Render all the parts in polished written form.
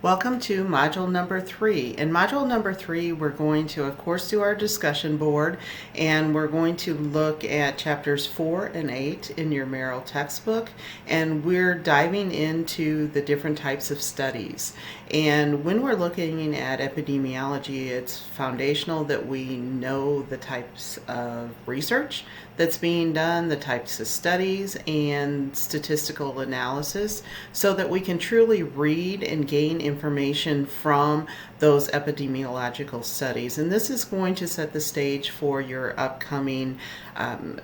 Welcome to module number 3. In module number 3, we're going to, of course, do our discussion board, and we're going to look at chapters 4 and 8 in your Merrill textbook, and we're diving into the different types of studies. And when we're looking at epidemiology, it's foundational that we know the types of research that's being done, the types of studies, and statistical analysis, so that we can truly read and gain information from those epidemiological studies. And this is going to set the stage for your upcoming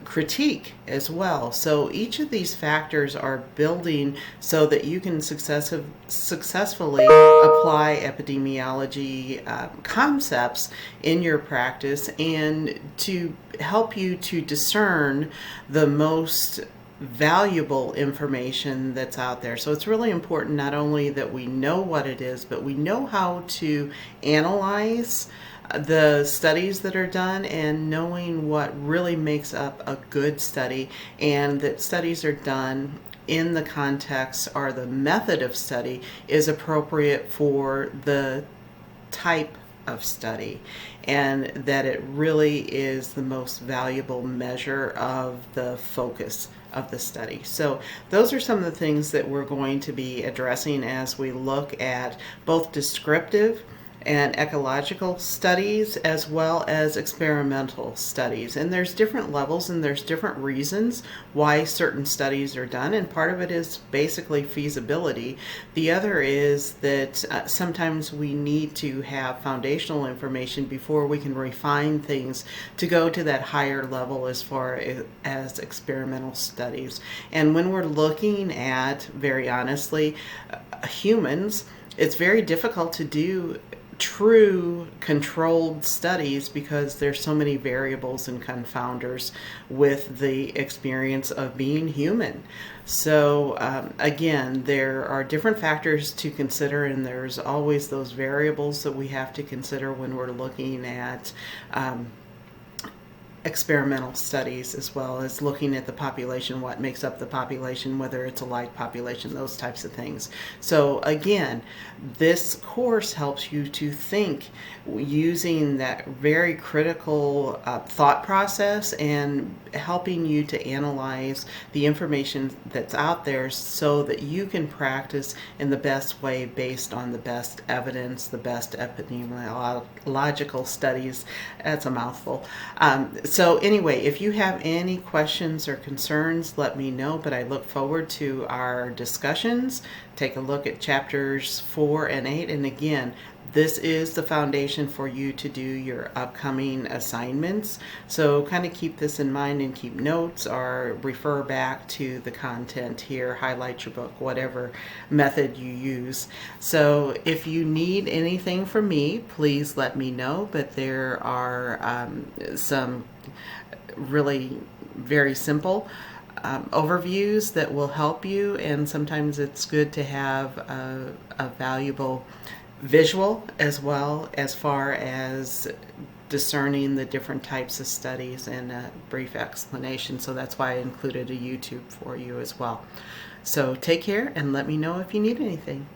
critique as well. So each of these factors are building so that you can successfully apply epidemiology concepts in your practice, and to help you to discern the most valuable information that's out there. So it's really important not only that we know what it is, but we know how to analyze the studies that are done, and knowing what really makes up a good study, and that studies are done in the context, or the method of study is appropriate for the type of study, and that it really is the most valuable measure of the focus of the study. So those are some of the things that we're going to be addressing as we look at both descriptive and ecological studies as well as experimental studies. And there's different levels and there's different reasons why certain studies are done, and part of it is basically feasibility. The other is that sometimes we need to have foundational information before we can refine things to go to that higher level as far as experimental studies. And when we're looking at, very honestly, humans, it's very difficult to do true controlled studies because there's so many variables and confounders with the experience of being human. So again, there are different factors to consider, and there's always those variables that we have to consider when we're looking at experimental studies, as well as looking at the population, what makes up the population, whether it's a like population, those types of things. So again, this course helps you to think using that very critical thought process, and helping you to analyze the information that's out there so that you can practice in the best way based on the best evidence, the best epidemiological studies. That's a mouthful. So anyway, if you have any questions or concerns, let me know, but I look forward to our discussions. Take a look at chapters 4 and 8, and again, this is the foundation for you to do your upcoming assignments. So kind of keep this in mind and keep notes, or refer back to the content here, highlight your book, whatever method you use. So if you need anything from me, please let me know, but there are some really very simple overviews that will help you, and sometimes it's good to have a valuable visual as well, as far as discerning the different types of studies, and a brief explanation. So that's why I included a YouTube for you as well. So take care, and let me know if you need anything.